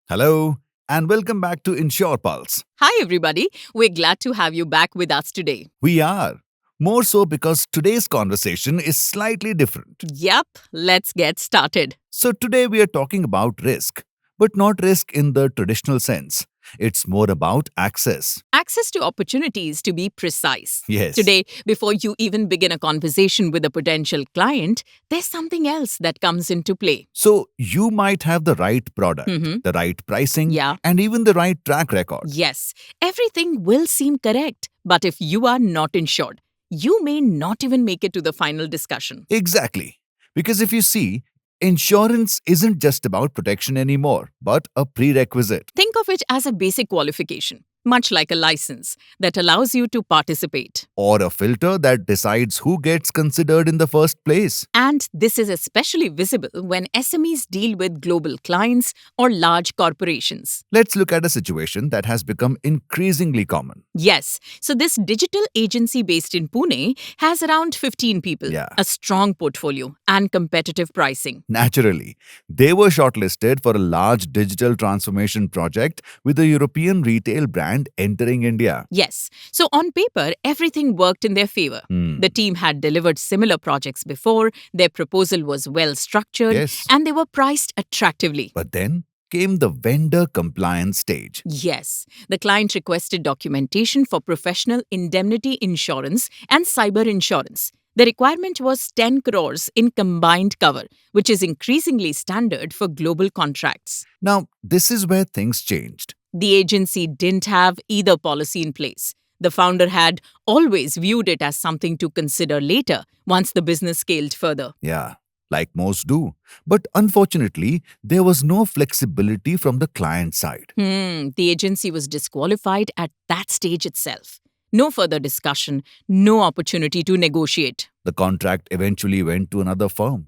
Hello, and welcome back to InsurePulse. Hi, everybody. We're glad to have you back with us today. We are. More so because today's conversation is slightly different. Yep, let's get started. So, today we are talking about risk, but not risk in the traditional sense. It's more about access. Access to opportunities to be precise. Yes. Today, before you even begin a conversation with a potential client, there's something else that comes into play. So, you might have the right product, Mm-hmm. the right pricing, Yeah. and even the right track record. Yes, everything will seem correct, but if you are not insured, you may not even make it to the final discussion. Exactly. Because if you see, insurance isn't just about protection anymore, but a prerequisite. Think of it as a basic qualification, much like a license that allows you to participate. Or a filter that decides who gets considered in the first place. And this is especially visible when SMEs deal with global clients or large corporations. Let's look at a situation that has become increasingly common. Yes, so this digital agency based in Pune has around 15 people, Yeah. a strong portfolio, and competitive pricing. Naturally, they were shortlisted for a large digital transformation project with a European retail brand entering India. Yes, so on paper, everything worked in their favor. Hmm. The team had delivered similar projects before, their proposal was well structured, Yes. and they were priced attractively. But then came the vendor compliance stage. Yes, the client requested documentation for professional indemnity insurance and cyber insurance. The requirement was 10 crores in combined cover, which is increasingly standard for global contracts. Now, this is where things changed. The agency didn't have either policy in place. The founder had always viewed it as something to consider later once the business scaled further. Yeah, like most do. But unfortunately, there was no flexibility from the client side. The agency was disqualified at that stage itself. No further discussion, no opportunity to negotiate. The contract eventually went to another firm,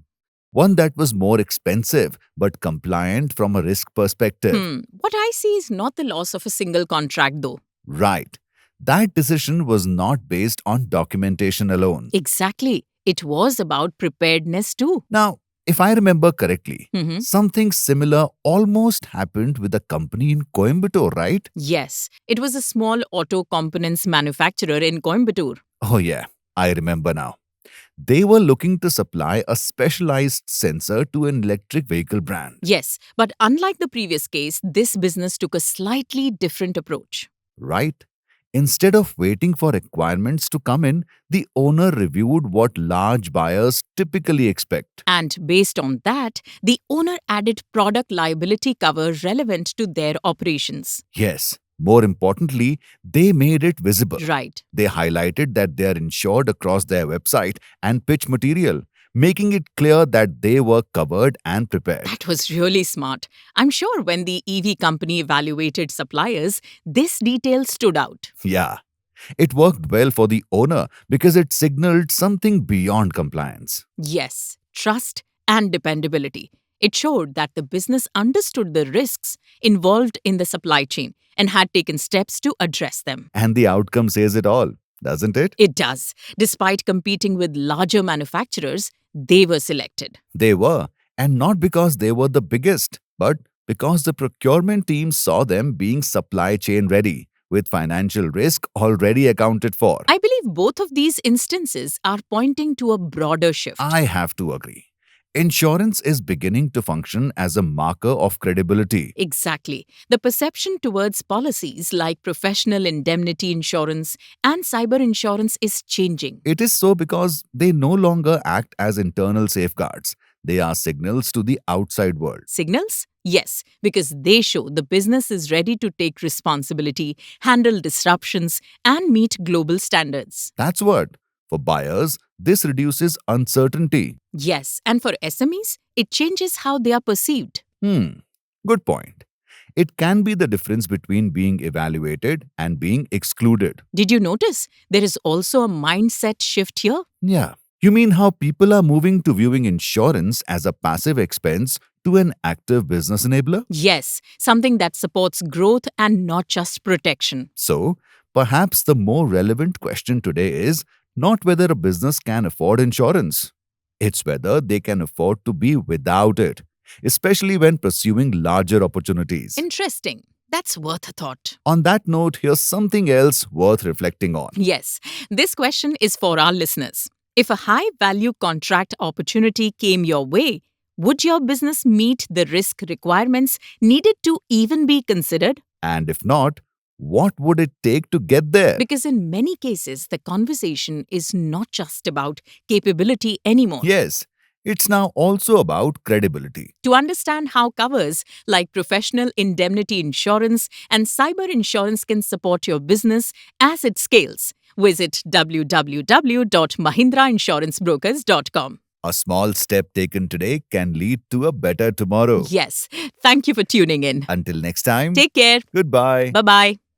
one that was more expensive but compliant from a risk perspective. What I see is not the loss of a single contract, though. Right. That decision was not based on documentation alone. Exactly. It was about preparedness, too. Now, if I remember correctly, Mhm. something similar almost happened with a company in Coimbatore, right? Yes, it was a small auto components manufacturer in Coimbatore. Oh, yeah, I remember now. They were looking to supply a specialized sensor to an electric vehicle brand. Yes, but unlike the previous case, this business took a slightly different approach. Right? Instead of waiting for requirements to come in, the owner reviewed what large buyers typically expect. And based on that, the owner added product liability cover relevant to their operations. Yes, more importantly, they made it visible. Right. They highlighted that they are insured across their website and pitch material, making it clear that they were covered and prepared. That was really smart. I'm sure when the EV company evaluated suppliers, this detail stood out. Yeah, it worked well for the owner because it signaled something beyond compliance. Yes, trust and dependability. It showed that the business understood the risks involved in the supply chain and had taken steps to address them. And the outcome says it all, doesn't it? It does. Despite competing with larger manufacturers, they were selected. They were, and not because they were the biggest, but because the procurement team saw them being supply chain ready, with financial risk already accounted for. I believe both of these instances are pointing to a broader shift. I have to agree. Insurance is beginning to function as a marker of credibility. Exactly. The perception towards policies like professional indemnity insurance and cyber insurance is changing. It is so because they no longer act as internal safeguards. They are signals to the outside world. Signals? Yes, because they show the business is ready to take responsibility, handle disruptions, and meet global standards. That's what. For buyers, this reduces uncertainty. Yes, and for SMEs, it changes how they are perceived. Good point. It can be the difference between being evaluated and being excluded. Did you notice there is also a mindset shift here? Yeah. You mean how people are moving to viewing insurance as a passive expense to an active business enabler? Yes, something that supports growth and not just protection. So, perhaps the more relevant question today is not whether a business can afford insurance. It's whether they can afford to be without it especially when pursuing larger opportunities. Interesting. That's worth a thought. On that note, here's something else worth reflecting on. Yes, this question is for our listeners. If a high value contract opportunity came your way, would your business meet the risk requirements needed to even be considered? And if not, what would it take to get there? Because in many cases, the conversation is not just about capability anymore. Yes, it's now also about credibility. To understand how covers like professional indemnity insurance and cyber insurance can support your business as it scales, visit www.mahindrainsurancebrokers.com. A small step taken today can lead to a better tomorrow. Yes, thank you for tuning in. Until next time, Take care. goodbye. Bye bye.